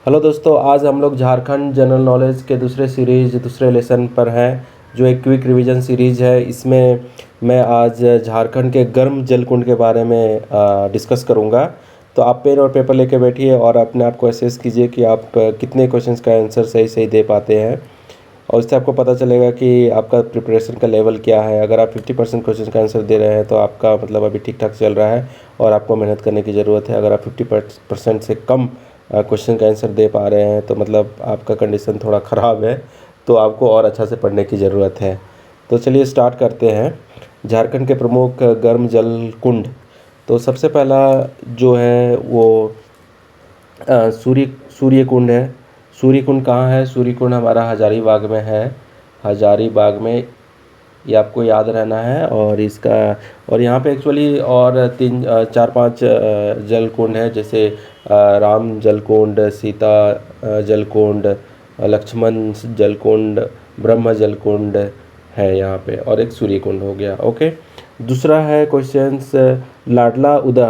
Hello दोस्तों, आज हम लोग झारखंड जनरल नॉलेज के दूसरे लेसन पर हैं, जो एक क्विक रिवीजन सीरीज़ है। इसमें मैं आज झारखंड के गर्म जलकुंड के बारे में डिस्कस करूंगा। तो आप पेन और पेपर लेके बैठिए और अपने आप को असेस कीजिए कि आप कितने क्वेश्चंस का आंसर सही सही दे पाते हैं, और इससे आपको पता चलेगा कि आपका प्रिपरेशन का लेवल क्या है। अगर आप 50% क्वेश्चन का आंसर दे रहे हैं तो आपका मतलब अभी ठीक ठाक चल रहा है और आपको मेहनत करने की ज़रूरत है। अगर आप 50% से कम क्वेश्चन का आंसर दे पा रहे हैं तो मतलब आपका कंडीशन थोड़ा ख़राब है, तो आपको और अच्छा से पढ़ने की ज़रूरत है। तो चलिए स्टार्ट करते हैं। झारखंड के प्रमुख गर्म जल कुंड। तो सबसे पहला जो है वो सूर्य कुंड है। सूर्य कुंड कहाँ है? सूर्य कुंड हमारा हजारीबाग में है। हजारीबाग में, ये आपको याद रहना है। और इसका और यहाँ पे एक्चुअली और चार पांच जल कुंड है, जैसे राम जल कुंड, सीता जल कुंड, लक्ष्मण जल कुंड, ब्रह्म जल कुंड है यहाँ पे, और एक सूर्य कुंड हो गया। ओके, दूसरा है क्वेश्चंस लाडला उदा।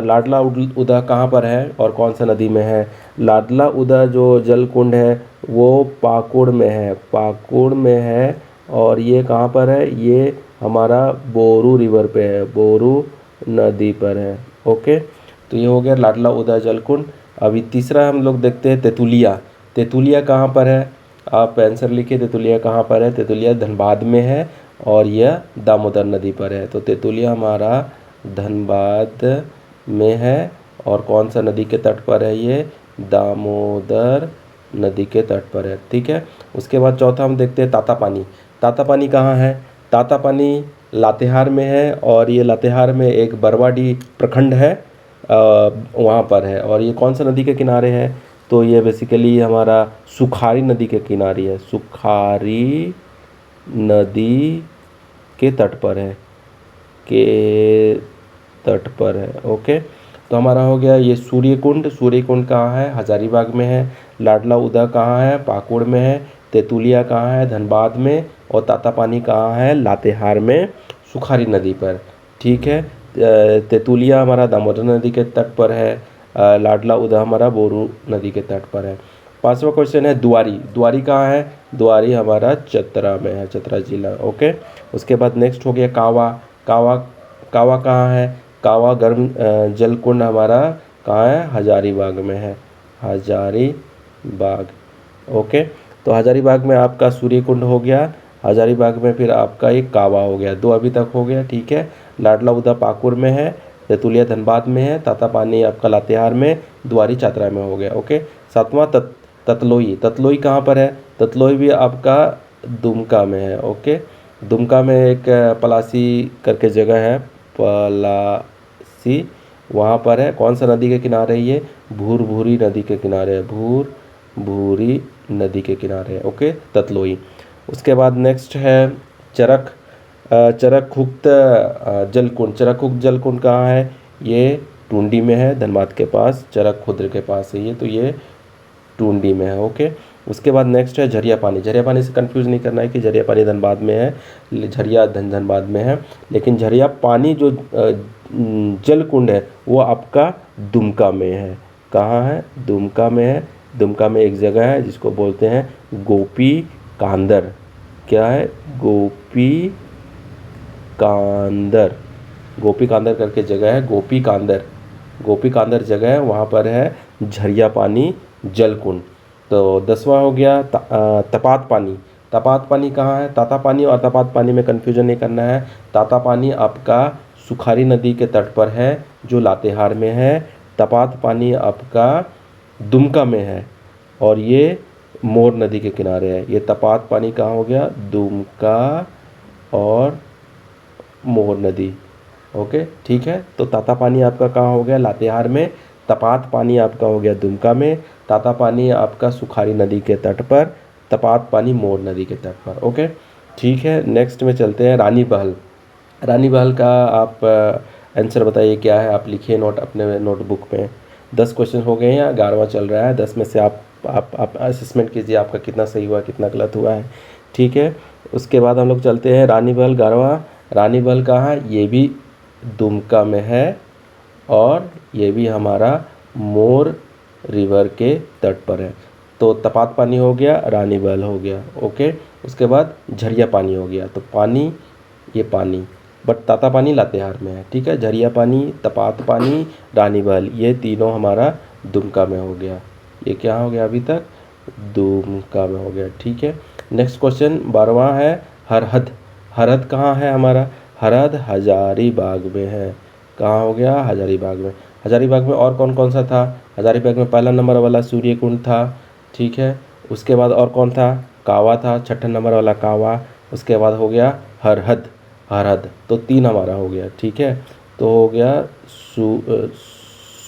उदा कहाँ पर है और कौन सा नदी में है? लाडला उदा जो जल कुंड है वो पाकुड़ में है। पाकुड़ में है, और ये कहाँ पर है? ये हमारा बोरू रिवर पे है, बोरू नदी पर है। ओके, तो ये हो गया लाडला उदा जल कुंड। अभी तीसरा हम लोग देखते हैं तेतुलिया। तेतुलिया कहाँ पर है? आप आंसर लिखिए, तेतुलिया कहाँ पर है? तेतुलिया धनबाद में है और यह दामोदर नदी पर है। तो तेतुलिया हमारा धनबाद में है, और कौन सा नदी के तट पर है? ये दामोदर नदी के तट पर है। ठीक है, उसके बाद चौथा हम देखते हैं तातापानी। तातापानी कहाँ है? तातापानी लातेहार में है, और ये लातेहार में एक बरवाडी प्रखंड है, वहाँ पर है। और ये कौन सा नदी के किनारे है? तो ये बेसिकली हमारा सुखारी नदी के किनारे है। सुखारी नदी के तट पर है, के तट पर है। ओके, तो हमारा हो गया ये सूर्य कुंड। सूर्य कुंड कहाँ है? हजारीबाग में है। लाडला उदा कहाँ है? पाकुड़ में है। तेतुलिया कहाँ है? धनबाद में। और तातापानी कहाँ है? लातेहार में, सुखारी नदी पर। ठीक है, तेतुलिया हमारा दामोदर नदी के तट पर है। लाडला उदा हमारा बोरू नदी के तट पर है। पांचवा क्वेश्चन है दुआरी। दुआरी कहाँ है? दुआरी हमारा चतरा में है, चतरा जिला। ओके, उसके बाद नेक्स्ट हो गया कावा। कावा कावा कहाँ है? कावा गर्म जल कुंड हमारा कहाँ है? हजारीबाग में है, हजारीबाग। ओके, तो हजारीबाग में आपका सूर्य कुंड हो गया। हजारीबाग में फिर आपका एक कावा हो गया। दो अभी तक हो गया। ठीक है, लाडला उदा पाकुड़ में है, तेतुलिया धनबाद में है, तातापानी आपका लातेहार में, दुआरी चतरा में हो गया। ओके, सातवां ततलोई। ततलोई कहाँ पर है? ततलोई भी आपका दुमका में है। ओके, दुमका में एक पलासी करके जगह है, पलासी, वहाँ पर है। कौन सा नदी के किनारे है? ये भूरभूरी नदी के किनारे है, भूरभूरी नदी के किनारे है। ओके, ततलोई। उसके बाद नेक्स्ट है चरक चरकहुक्त जलकुंड। चरकहुक्त जलकुंड कहाँ है? ये टूंडी में है, धनबाद के पास, चरक खुर्द के पास है ये, तो ये टूंडी में है। ओके, उसके बाद नेक्स्ट है झरिया पानी। झरिया पानी से कंफ्यूज नहीं करना है कि झरिया पानी धनबाद में है, झरिया धनबाद में है, लेकिन झरिया पानी जो जल कुंड है वो आपका दुमका में है। कहाँ है? दुमका में है। दुमका में एक जगह है जिसको बोलते हैं गोपी कांदर। क्या है? गोपी कांदर। गोपी कांदर करके जगह है, गोपी कांदर, गोपी कांदर जगह है, वहाँ पर है झरिया पानी जल कुंड। तो 10वां हो गया तपात पानी। तपात पानी कहाँ है? ताता पानी और तपात पानी में कन्फ्यूजन नहीं करना है। ताता पानी आपका सुखारी नदी के तट पर है जो लातेहार में है। तपात पानी आपका दुमका में है, और ये मोर नदी के किनारे है। ये तपात पानी कहाँ हो गया? दुमका और मोर नदी। ओके, ठीक है, तो ताता पानी आपका कहाँ हो गया? लातेहार में। तपात पानी आपका हो गया दुमका में। ताता पानी आपका सुखारी नदी के तट पर। तपात पानी मोर नदी के तट पर। ओके, ठीक है, नेक्स्ट में चलते हैं रानी बहल। रानी बहल का आप आंसर बताइए क्या है? आप लिखिए नोट अपने नोटबुक में। 10 क्वेश्चन हो गए हैं, 11वां चल रहा है। 10 में से आप असेसमेंट कीजिए आपका कितना सही हुआ, कितना गलत हुआ है। ठीक है, उसके बाद हम लोग चलते हैं रानी बहल 11वां। रानी बहल कहाँ है? ये भी दुमका में है, और ये भी हमारा मोर रिवर के तट पर है। तो तपात पानी हो गया, रानी बहल हो गया। ओके, उसके बाद झरिया पानी हो गया। तो पानी, ये पानी, बट ताता पानी लातेहार में है। ठीक है, झरिया पानी, तपात पानी, रानी बहल, ये तीनों हमारा दुमका में हो गया। ये क्या हो गया अभी तक? दुमका में हो गया। ठीक है, नेक्स्ट क्वेश्चन 12वां है हरहद। हरहद कहाँ है हमारा? हरहद हजारीबाग में है। कहाँ हो गया? हजारीबाग में। हजारीबाग में और कौन कौन सा था? हजारीबाग में पहला नंबर वाला सूर्यकुंड था। ठीक है, उसके बाद और कौन था? कावा था, छठा नंबर वाला कावा। उसके बाद हो गया हरहद। हरहद, तो 3 हमारा हो गया। ठीक है, तो हो गया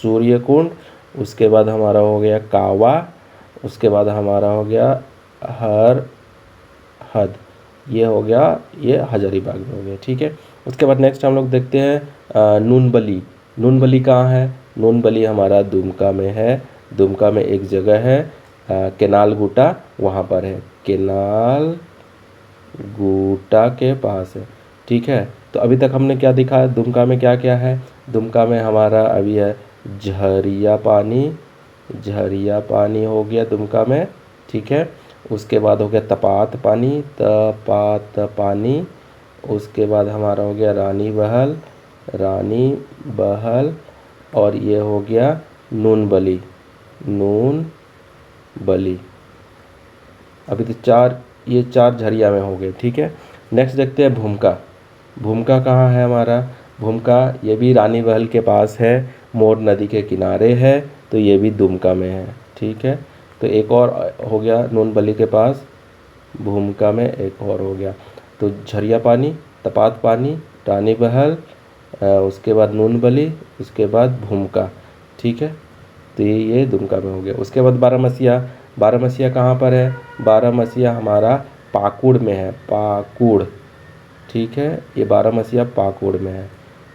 सूर्यकुंड, उसके बाद हमारा हो गया कावा, उसके बाद हमारा हो गया हरहद। ये हो गया, ये हजारीबाग में हो गया। ठीक है, उसके बाद नेक्स्ट हम लोग देखते हैं नूनबली। नूनबली कहाँ है? नूनबली हमारा दुमका में है। दुमका में एक जगह है केनाल गुटा, वहाँ पर है। केनाल गुटा के पास है। ठीक है, तो अभी तक हमने क्या दिखा? दुमका में क्या क्या है? दुमका में हमारा अभी है झरिया पानी। झरिया पानी हो गया दुमका में। ठीक है, उसके बाद हो गया तपात पानी। तपात पानी, उसके बाद हमारा हो गया रानी बहल। रानी बहल, और ये हो गया नूनबली। नून बली। अभी तो 4, ये 4 झरिया में हो गए। ठीक है, नेक्स्ट देखते हैं भूमका। भूमका कहाँ है हमारा? भूमका, ये भी रानी बहल के पास है, मोर नदी के किनारे है, तो ये भी दुमका में है। ठीक है, तो एक और हो गया नूनबली के पास, भूमका में एक और हो गया। तो झरिया पानी, तपात पानी, रानी बहल, उसके बाद नूनबली, उसके बाद भूमका। ठीक है, तो ये दुमका में हो गया। उसके बाद बारामसिया। बारामसिया कहाँ पर है? बारामसिया हमारा पाकुड़ में है। पाकुड़। ठीक है, ये बारामसिया पाकुड़ में है।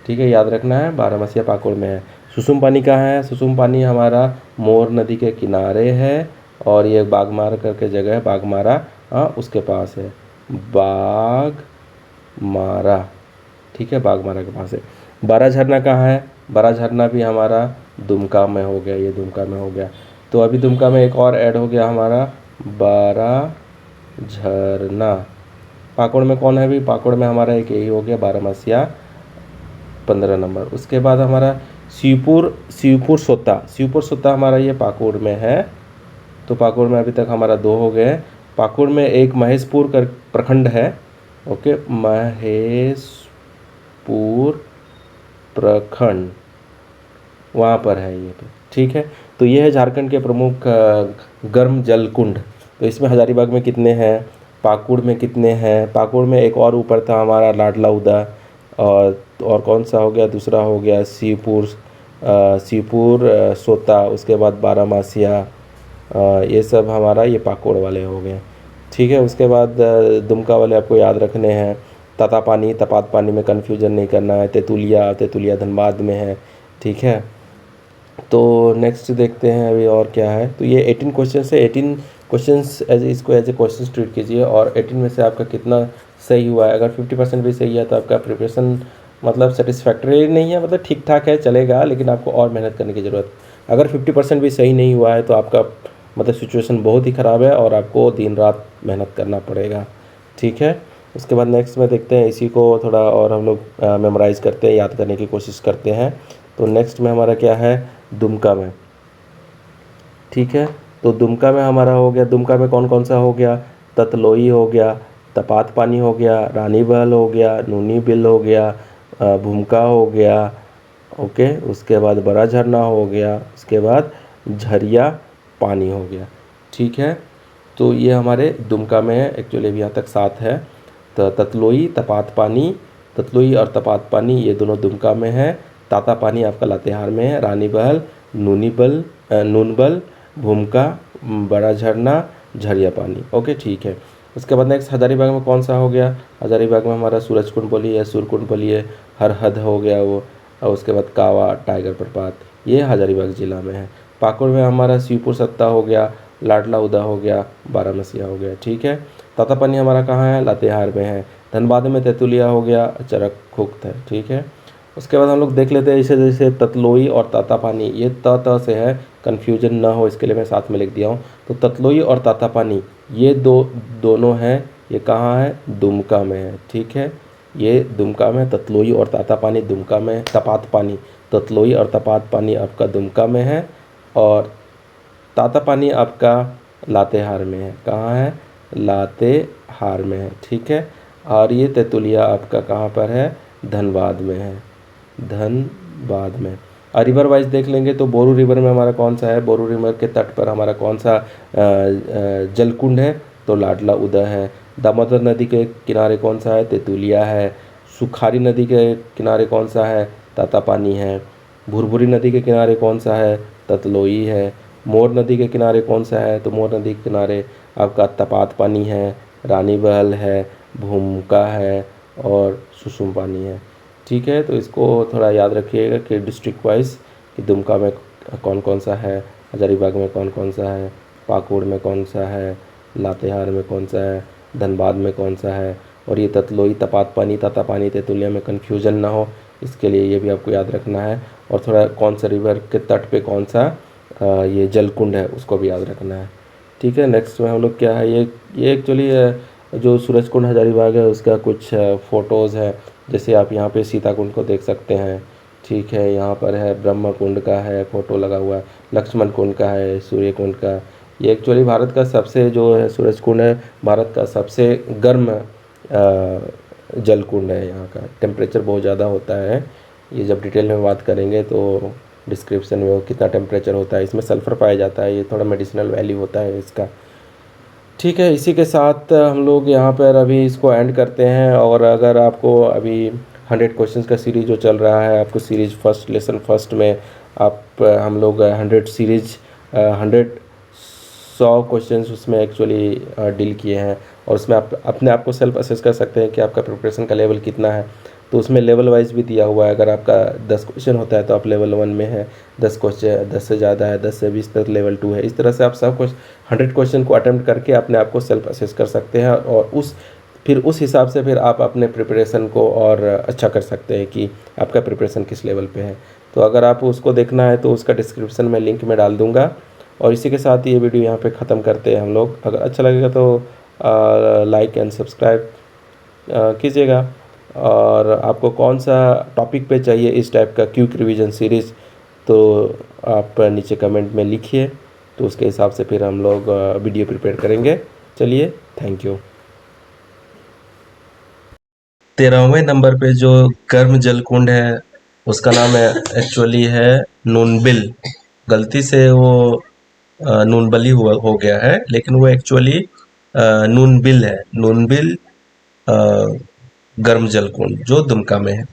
ठीक है, याद रखना है, बारामसिया पाकुड़ में है। सुसुम पानी कहाँ है? सुसुम पानी हमारा मोर नदी के किनारे है, और ये बाघमारा करके जगह है, बाघमारा, उसके पास है। बाघमारा। ठीक है, बाघमारा के पास है। बड़ा झरना कहाँ है? बड़ा झरना भी हमारा दुमका में हो गया। ये दुमका में हो गया। तो अभी दुमका में एक और ऐड हो गया हमारा बड़ा झरना। पाकुड़ में कौन है? भी पाकुड़ में हमारा एक यही हो गया, बारामसिया 15 नंबर। उसके बाद हमारा शिवपुर। शिवपुर सोता। शिवपुर सोता हमारा ये पाकुड़ में है। तो पाकुड़ में अभी तक हमारा 2 हो गए। पाकुड़ में एक महेशपुर कर प्रखंड है। ओके, महेशपुर प्रखंड, वहाँ पर है ये पे। ठीक है, तो ये है झारखंड के प्रमुख गर्म जल कुंड। तो इसमें हजारीबाग में कितने हैं? पाकुड़ में कितने हैं? पाकुड़ में एक और ऊपर था हमारा लाडला उदा, और कौन सा हो गया? दूसरा हो गया शिवपुर। शिवपुर सोता, उसके बाद बारामासिया, ये सब हमारा ये पाकुड़ वाले हो गए। ठीक है, उसके बाद दुमका वाले आपको याद रखने हैं। ताता पानी, तपात पानी में कन्फ्यूजन नहीं करना है। तेतुलिया, तेतुलिया धनबाद में है। ठीक है, तो नेक्स्ट देखते हैं अभी और क्या है। तो ये 18 क्वेश्चन है। 18 क्वेश्चंस इसको एज ए क्वेश्चन ट्रीट कीजिए, और 18 में से आपका कितना सही हुआ है। अगर 50% भी सही है तो आपका प्रिपरेशन मतलब सेटिस्फैक्टरी नहीं है, मतलब ठीक ठाक है, चलेगा, लेकिन आपको और मेहनत करने की ज़रूरत। अगर 50% भी सही नहीं हुआ है तो आपका मतलब सिचुएशन बहुत ही ख़राब है, और आपको दिन रात मेहनत करना पड़ेगा। ठीक है, उसके बाद नेक्स्ट में देखते हैं, इसी को थोड़ा और हम लोग मेमोराइज़ करते हैं, याद करने की कोशिश करते हैं। तो नेक्स्ट में हमारा क्या है? दुमका में। ठीक है, तो दुमका में हमारा हो गया। दुमका में कौन कौन सा हो गया? ततलोई हो गया, तपात पानी हो गया, रानी बहल हो गया, नूनी बिल हो गया, भूमका हो गया। ओके, उसके बाद बड़ा झरना हो गया, उसके बाद झरिया पानी हो गया। ठीक है, तो ये हमारे दुमका में है। एक्चुअली अभी यहाँ तक 7 है। तो ततलोई, तपात पानी, ततलोई और तपात पानी ये दोनों दुमका में है। ताता पानी आपका लातेहार में है। रानी बहल, नूनबल, भूमका, बड़ा झरना, झरिया पानी। ओके, ठीक है। उसके बाद नेक्स्ट हजारीबाग में कौन सा हो गया? हजारीबाग में हमारा सूरजकुंड बली है, सूरकुंड बली है, हरहद हो गया वो, और उसके बाद कावा, टाइगर प्रपात, ये हजारीबाग ज़िला में है। पाकुड़ में हमारा शिवपुर सत्ता हो गया, लाडला उदा हो गया, बारामसिया हो गया। ठीक है, तातापानी हमारा कहाँ है? लातेहार में है। धनबाद में तेतुलिया हो गया, चरक खुख्त है। ठीक है, उसके बाद हम लोग देख लेते हैं जैसे जैसे ततलोई और तातापानी, ये त से है, कन्फ्यूजन ना हो इसके लिए मैं साथ में लिख दिया हूँ। तो ततलोई और तातापानी ये दोनों हैं, ये कहाँ है, दुमका में है। ठीक है, ये दुमका में, ततलोई और तातापानी दुमका में, तपात पानी, ततलोई और तपात पानी आपका दुमका में है, और तातापानी आपका लातेहार में है। कहाँ है, लातेहार में है। ठीक है, और ये तेतुलिया आपका कहाँ पर है, धनबाद में है, धनबाद में। और रिवर वाइज देख लेंगे तो बोरू रिवर में हमारा कौन सा है, बोरू रिवर के तट पर हमारा कौन सा जलकुंड है, तो लाडला उदय है। दामोदर नदी के किनारे कौन सा है, तेतुलिया है। सुखारी नदी के किनारे कौन सा है, तातापानी है। भुरभुरी नदी के किनारे कौन सा है, ततलोई है। मोर नदी के किनारे कौन सा है, तो मोर नदी के किनारे आपका तपात पानी है, रानी बहल है, भूमका है और सुसुम पानी है। ठीक है, तो इसको थोड़ा याद रखिएगा कि डिस्ट्रिक्ट वाइज कि दुमका में कौन कौन सा है, हजारीबाग में कौन कौन सा है, पाकुड़ में कौन सा है, लातेहार में कौन सा है, धनबाद में कौन सा है। और ये ततलोई, तपात पानी, तातापानी, तेतुलिया में कन्फ्यूजन ना हो इसके लिए ये भी आपको याद रखना है। और थोड़ा कौन सा रिवर के तट पे कौन सा ये जलकुंड है उसको भी याद रखना है। ठीक है, नेक्स्ट में हम लोग क्या है, ये एक्चुअली जो सूरज कुंड हजारीबाग है उसका कुछ फ़ोटोज़ है। जैसे आप यहाँ पे सीता कुंड को देख सकते हैं। ठीक है, यहाँ पर है ब्रह्म कुंड का है फ़ोटो लगा हुआ है, लक्ष्मण कुंड का है, सूर्य कुंड का। ये एक्चुअली भारत का सबसे जो है सूरज कुंड है, भारत का सबसे गर्म जल कुंड है। यहाँ का टेम्परेचर बहुत ज़्यादा होता है। ये जब डिटेल में बात करेंगे तो डिस्क्रिप्शन में वो कितना टेम्परेचर होता है, इसमें सल्फ़र पाया जाता है, ये थोड़ा मेडिसिनल वैल्यू होता है इसका। ठीक है, इसी के साथ हम लोग यहाँ पर अभी इसको एंड करते हैं। और अगर आपको अभी 100 क्वेश्चंस का सीरीज़ जो चल रहा है, आपको सीरीज़ फर्स्ट लेसन फर्स्ट में आप हम लोग 100 सीरीज 100 क्वेश्चंस उसमें एक्चुअली डील किए हैं। और उसमें आप अपने आप को सेल्फ असेस कर सकते हैं कि आपका प्रिपरेशन का लेवल कितना है। तो उसमें लेवल वाइज भी दिया हुआ है, अगर आपका 10 क्वेश्चन होता है तो आप लेवल 1 में है, 10 क्वेश्चन 10 से ज़्यादा है, 10 से 20 तक लेवल 2 है। इस तरह से आप सब कुछ 100 क्वेश्चन को अटेम्प्ट करके अपने आप को सेल्फ असेस कर सकते हैं, और फिर उस हिसाब से फिर आप अपने प्रिपरेशन को और अच्छा कर सकते हैं कि आपका प्रिपरेशन किस लेवल पे है। तो अगर आप उसको देखना है तो उसका डिस्क्रिप्शन में लिंक में डाल दूँगा। और इसी के साथ ये वीडियो यहाँ पे ख़त्म करते हैं हम लोग। अगर अच्छा लगेगा तो लाइक एंड सब्सक्राइब कीजिएगा। और आपको कौन सा टॉपिक पे चाहिए इस टाइप का क्विक रिवीजन सीरीज़, तो आप नीचे कमेंट में लिखिए, तो उसके हिसाब से फिर हम लोग वीडियो प्रिपेयर करेंगे। चलिए, थैंक यू। 13वें नंबर पे जो गर्म जल कुंड है उसका नाम है एक्चुअली है नूनबिल। गलती से वो नूनबली हुआ हो गया है, लेकिन वो एक्चुअली नूनबिल है। नूनबिल गर्म जल कुंड जो दुमका में है।